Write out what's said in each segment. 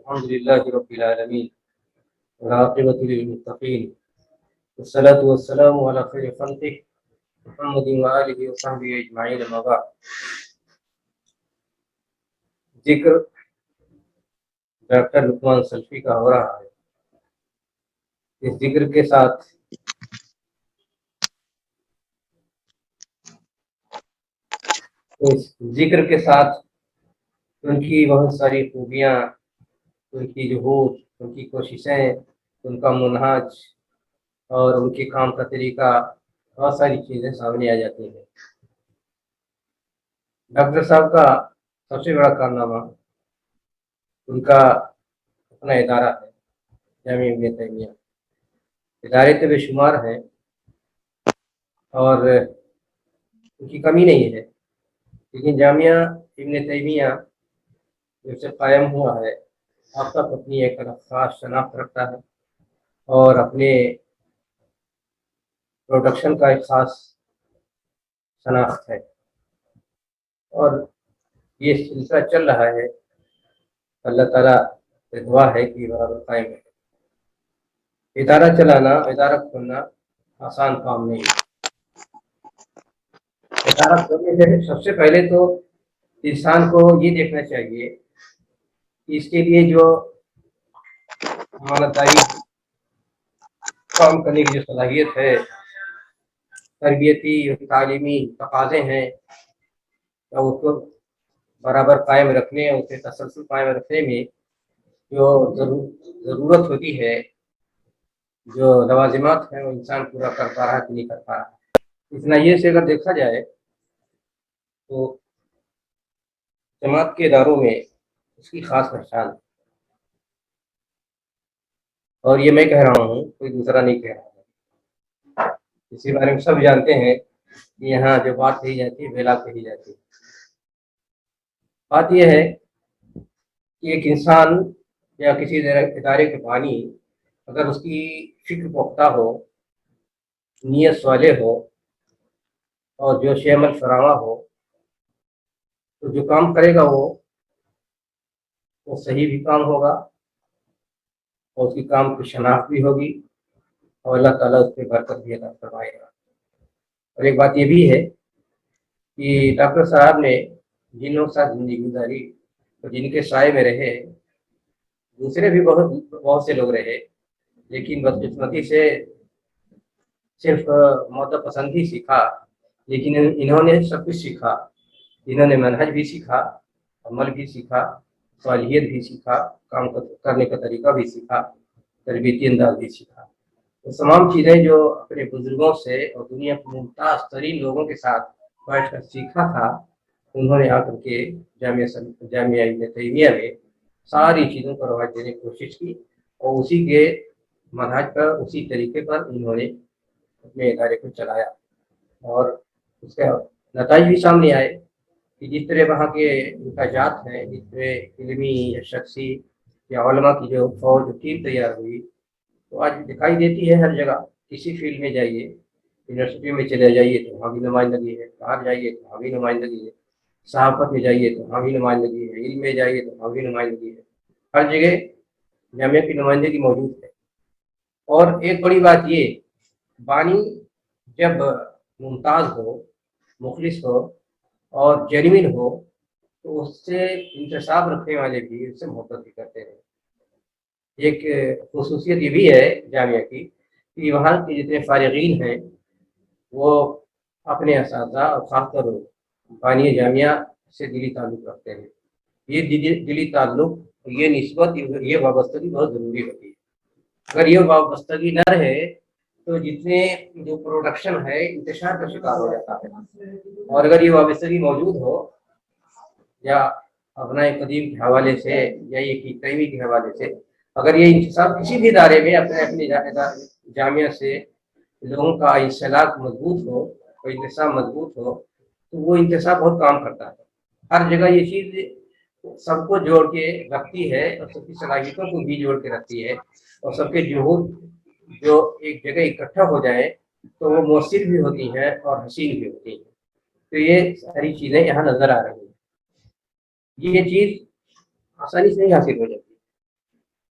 الحمدللہ رب العالمین والعاقبۃ للمتقین والصلاة والسلام علی خیر خلقہ محمد وآلہ وصحبہ اجمعین اما بعد۔ ذکر ڈاکٹر لقمان سلفی کا ہو رہا ہے۔ اس ذکر کے ساتھ ان کی بہت ساری خوبیاں، ان کی جہود، ان کی کوششیں، ان کا منہج اور ان کے کام کا طریقہ، بہت ساری چیزیں سامنے آ جاتی ہیں۔ ڈاکٹر صاحب کا سب سے بڑا کارنامہ ان کا اپنا ادارہ ہے، جامعہ ابن تیمیہ۔ ادارے تو بے شمار ہیں اور ان کی کمی نہیں ہے، لیکن جامعہ ابن تیمیہ جب سے قائم ہوا ہے اب تک اپنی ایک خاص شناخت رکھتا ہے اور اپنے پروڈکشن کا ایک خاص شناخت ہے، اور یہ سلسلہ چل رہا ہے۔ اللہ تعالیٰ سے دعا ہے کہ برابر قائم ہے۔ ادارہ چلانا، ادارہ کھولنا آسان کام نہیں ہے۔ ادارہ کھولنے سے سب سے پہلے تو انسان کو یہ دیکھنا چاہیے کہ اس کے لیے جو امانتداری کام کرنے کی جو صلاحیت ہے، تربیتی اور تعلیمی تقاضے ہیں، اس کو برابر قائم رکھنے، اسے تسلسل قائم رکھنے میں جو ضرورت ہوتی ہے، جو لوازمات ہیں، وہ انسان پورا کر پا رہا کہ نہیں کر پا رہا۔ اس نظریے سے اگر دیکھا جائے تو جماعت کے اداروں میں اس کی خاص پہچان ہے، اور یہ میں کہہ رہا ہوں، کوئی دوسرا نہیں کہہ رہا ہے۔ اسی بارے میں سب جانتے ہیں کہ یہاں جو بات کہی جاتی ہے بلا کہی جاتی ہے۔ بات یہ ہے کہ ایک انسان یا کسی ادارے کے بانی اگر اس کی فکر پختہ ہو، نیت صالح ہو اور جوش عمل فراواں ہو، تو جو کام کرے گا وہ صحیح بھی کام ہوگا اور اس کی کام کی شناخت بھی ہوگی اور اللہ تعالیٰ اس پہ برکت بھی عطا فرمائے گا۔ اور ایک بات یہ بھی ہے کہ ڈاکٹر صاحب نے جن لوگوں کے ساتھ زندگی گزاری اور جن کے سائے میں رہے، دوسرے بھی بہت سے لوگ رہے، لیکن بدقسمتی سے صرف معتب پسند ہی سیکھا، لیکن انہوں نے سب کچھ سیکھا۔ انہوں نے منہج بھی سیکھا، عمل بھی سیکھا، صالحیت بھی سیکھا، کام کرنے کا طریقہ بھی سیکھا، تربیتی انداز بھی سیکھا۔ وہ تمام چیزیں جو اپنے بزرگوں سے اور دنیا کے ممتاز ترین لوگوں کے ساتھ بیٹھ کر سیکھا تھا، انہوں نے آ کر کے جامعہ ابن تیمیہ میں ساری چیزوں کو رواج دینے کی کوشش کی، اور اسی کے منہج پر، اسی طریقے پر انہوں نے اپنے ادارے کو چلایا، اور اس کا نتائج بھی سامنے آئے کہ جس طرح وہاں کے انتاجات ہیں، جس طرح علمی یا شخصی یا علماء کی جو فوج ٹیم تیار ہوئی، تو آج دکھائی دیتی ہے ہر جگہ۔ کسی فیلڈ میں جائیے، یونیورسٹی میں چلے جائیے تو وہاں بھی نمائندگی ہے، باہر جائیے تو وہاں بھی نمائندگی ہے، صحافت میں جائیے تو وہاں بھی نمائندگی ہے، علم میں جائیے تو وہاں بھی نمائندگی ہے، ہر جگہ جامعہ کی نمائندگی موجود ہے۔ اور ایک بڑی بات یہ، بانی جب ممتاز ہو، مخلص ہو اور جینوین ہو تو اس سے انتساب رکھنے والے بھی اس سے محبت بھی کرتے ہیں۔ ایک خصوصیت یہ بھی ہے جامعہ کی کہ وہاں کے جتنے فارغین ہیں وہ اپنے اساتذہ اور خاص طور بانی جامعہ سے دلی تعلق رکھتے ہیں۔ یہ دلی تعلق، یہ نسبت، یہ وابستگی بہت ضروری ہوتی ہے۔ اگر یہ وابستگی نہ رہے تو جتنے جو پروڈکشن ہے انتشار کا شکار ہو جاتا ہے، اور اگر یہ وابستگی موجود ہو، یا اپنا قدیم کے حوالے سے یا یہ تیمی کے حوالے سے، اگر یہ انتصاب کسی بھی ادارے میں اپنے جامعہ سے لوگوں کا انسلاک مضبوط ہو، کوئی انتصاب مضبوط ہو، تو وہ انتصاب بہت کام کرتا ہے۔ ہر جگہ یہ چیز سب کو جوڑ کے رکھتی ہے اور سب کی صلاحیتوں کو بھی جوڑ کے رکھتی ہے، اور سب کے جہود جو ایک جگہ اکٹھا ہو جائے تو وہ مؤثر بھی ہوتی ہیں اور حسین بھی ہوتی ہیں۔ تو یہ ساری چیزیں یہاں نظر آ رہی ہیں۔ یہ چیز آسانی سے نہیں حاصل ہو جاتی،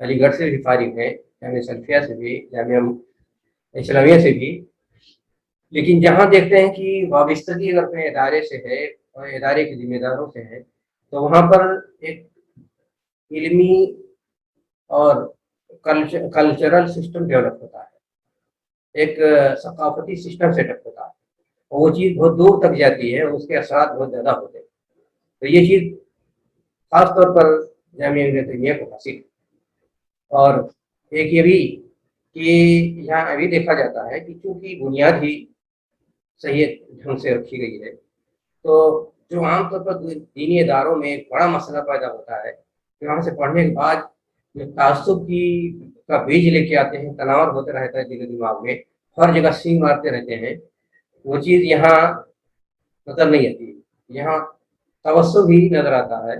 علی گڑھ سے بھی فارغ ہیں, جامعہ سلفیہ سے بھی, جامعہ اسلامیہ سے بھی. لیکن جہاں دیکھتے ہیں کہ وابستگی اگر اپنے ادارے سے ہے اور ادارے کے ذمہ داروں سے ہے, تو وہاں پر ایک علمی اور کلچرل سسٹم ڈیولپ ہوتا ہے, ایک ثقافتی سسٹم سیٹ اپ ہوتا ہے, اور وہ چیز بہت دور تک جاتی ہے, اس کے اثرات بہت زیادہ ہوتے ہیں. تو یہ چیز خاص طور پر جامعہ ابن تیمیہ کو حاصل. اور ایک یہ بھی کہ یہاں ابھی دیکھا جاتا ہے کہ چونکہ بنیاد ہی صحیح ڈھنگ سے رکھی گئی ہے, تو جو عام طور پر دینی اداروں میں ایک بڑا مسئلہ پیدا ہوتا ہے کہ وہاں سے پڑھنے کے بعد جو تعصب کا بیج لے کے آتے ہیں, تناور ہوتے رہتا ہے دل و دماغ میں, ہر جگہ سینگ مارتے رہتے ہیں, وہ چیز یہاں نظر نہیں آتی. یہاں توسع بھی نظر آتا ہے,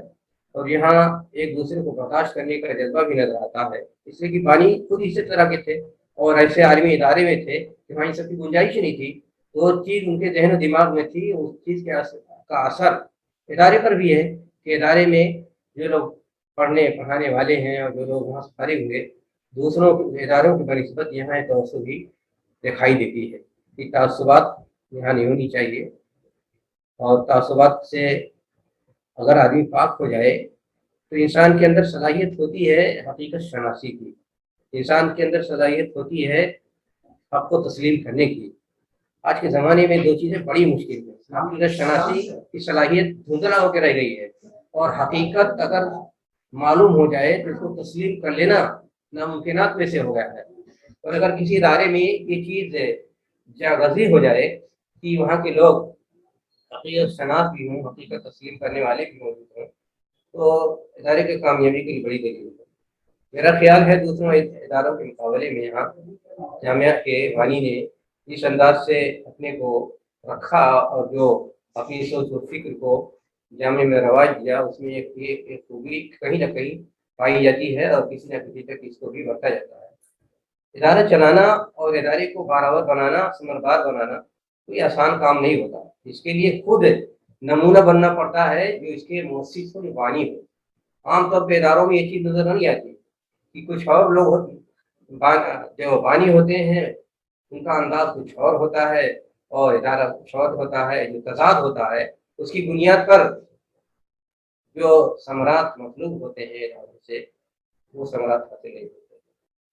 اور یہاں ایک دوسرے کو برداشت کرنے کا جذبہ بھی نظر آتا ہے, اس لیے کہ بانی خود اسی طرح کے تھے اور ایسے عالمی ادارے میں تھے کہ وہاں ان سب کی گنجائش نہیں تھی. وہ چیز ان کے ذہن و دماغ میں تھی, اس چیز کا اثر ادارے پر بھی ہے کہ ادارے میں جو لوگ پڑھانے والے ہیں اور جو لوگ وہاں سے فارغ ہوئے, دوسروں اداروں کی بنسبت یہاں توسع بھی دکھائی دیتی ہے کہ تعصبات یہاں نہیں ہونی چاہیے. اور تعصبات سے اگر آدمی پاک ہو جائے تو انسان کے اندر صلاحیت ہوتی ہے حقیقت شناسی کی, انسان کے اندر صلاحیت ہوتی ہے حق کو تسلیم کرنے کی. آج کے زمانے میں دو چیزیں بڑی مشکل ہیں, حقیقت شناسی کی صلاحیت دھندلا ہو کے رہ گئی ہے, اور حقیقت اگر معلوم ہو جائے تو اس کو تسلیم کر لینا ناممکنات میں سے ہو گیا ہے. اور اگر کسی ادارے میں یہ چیز جاغزی ہو جائے کہ وہاں کے لوگ حقیقت شناس بھی ہوں, حقیقت تسلیم کرنے والے بھی موجود ہوں, تو ادارے کی کامیابی کے لیے بڑی دلیل ہے. میرا خیال ہے دوسروں اداروں کے مقابلے میں یہاں جامعہ کے بانی نے اس انداز سے اپنے کو رکھا, اور جو اپنی سوچ و فکر کو جامعہ میں رواج دیا, اس میں ایک خوبی کہیں نہ کہیں پائی جاتی ہے, اور کسی نہ کسی تک اس کو بھی برتا جاتا ہے. ادارہ چلانا اور ادارے کو بارآور بنانا, ثمربار بنانا کوئی آسان کام نہیں ہوتا. اس کے لیے خود نمونہ بننا پڑتا ہے جو اس کے مؤسس ہو, بانی ہو. عام طور پہ اداروں میں یہ چیز نظر نہیں آتی کہ کچھ اور لوگ جو بانی ہوتے ہیں ان کا انداز کچھ اور ہوتا ہے اور ادارہ کچھ اور ہوتا ہے, جو تضاد ہوتا ہے اس کی بنیاد پر جو ثمرات مطلوب ہوتے ہیں اداروں سے وہ ثمرات حاصل نہیں ہوتے.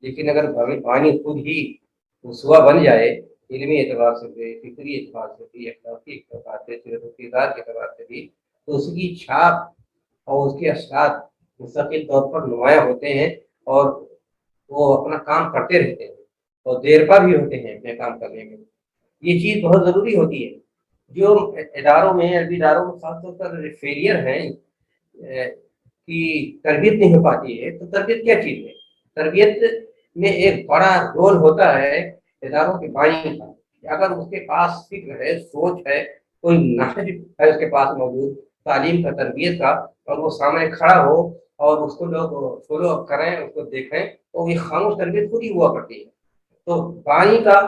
لیکن اگر بانی خود ہی اسوا بن جائے, علمی اعتبار سے بھی, فکری اعتبار سے بھی, اخلاقی اعتبار سے, کردار کے اعتبار سے بھی, تو اس کی چھاپ اور اس کے اثرات مستقل طور پر نمایاں ہوتے ہیں, اور وہ اپنا کام کرتے رہتے ہیں اور دیر پا بھی ہوتے ہیں اپنے کام کرنے میں. یہ چیز بہت ضروری ہوتی ہے. جو اداروں میں عربی اداروں میں خاص طور پر فیلئر ہیں کی تربیت نہیں ہو پاتی ہے, تو تربیت کیا چیز ہے؟ تربیت میں ایک بڑا رول ہوتا ہے اداروں کے بانی کا. اگر اس کے پاس فکر ہے, سوچ ہے, کوئی نہج ہے اس کے پاس موجود تعلیم کا, تربیت کا, اور وہ سامنے کھڑا ہو اور اس کو لوگ فالو اپ کریں, اس کو دیکھیں, تو یہ خاموش تربیت خود ہی ہوا کرتی ہے. تو بانی کا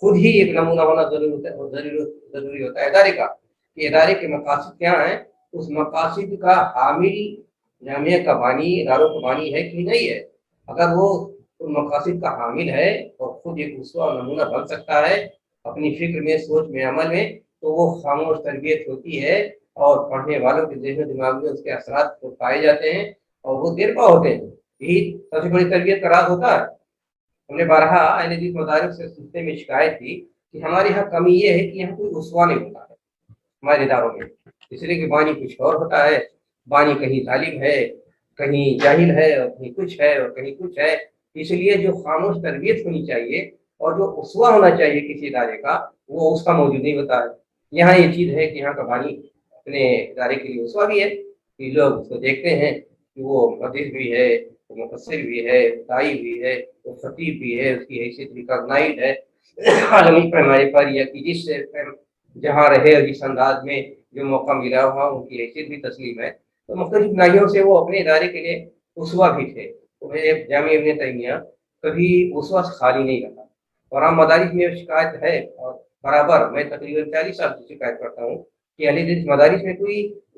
خود ہی ایک نمونہ ہونا ضروری ہوتا ہے ادارے کا, کہ ادارے کے مقاصد کیا ہیں, اس مقاصد کا حامل جامعہ کا بانی, اداروں کا بانی ہے کہ نہیں ہے. اگر وہ ان مقاصد کا حامل ہے اور خود ایک اسوہ اور نمونہ بن سکتا ہے اپنی فکر میں, سوچ میں, عمل میں, تو وہ خاموش تربیت ہوتی ہے, اور پڑھنے والوں کے ذہن و دماغ میں اس کے اثرات کو پائے جاتے ہیں اور وہ دیر پا ہوتے ہیں. یہی سب سے بڑی تربیت کا راز ہوتا ہے. ہم نے بارہا اہل حدیث مدارس سے سلسلے میں شکایت کی کہ ہمارے یہاں کمی یہ ہے کہ یہاں کوئی اسوا نہیں ہوتا ہے ہمارے اداروں میں, اس لیے کہ بانی کچھ اور ہوتا ہے. بانی کہیں ظالم ہے, کہیں جاہل ہے, اور کہیں کچھ ہے اور کہیں کچھ ہے. اس لیے جو خاموش تربیت ہونی چاہیے اور جو اسوا ہونا چاہیے کسی ادارے کا, وہ اس کا موجود نہیں ہوتا ہے. یہاں یہ چیز ہے کہ یہاں کا بانی اپنے ادارے کے لیے اسوا بھی ہے, کہ لوگ اس کو دیکھتے ہیں کہ وہ مدیر بھی ہے, وہ مفسر بھی ہے, دائی بھی ہے, وہ خطیب بھی ہے, اس کی حیثیت ریکگنائزڈ ہے عالمی پیمانے پر, یا کہ جس جہاں رہے اور جس انداز میں جو موقع ملا ہوا ان کی حیثیت بھی تسلیم ہے. تو مختلف ناحیوں سے وہ اپنے ادارے کے لیے اسوا بھی تھے. جامعہ ابن تیمیہ کبھی اسوا سے خالی نہیں رہا, اور عام مدارس میں شکایت ہے, اور برابر میں تقریباً 40 سال سے شکایت کرتا ہوں کہ اہل حدیث مدارس میں کوئی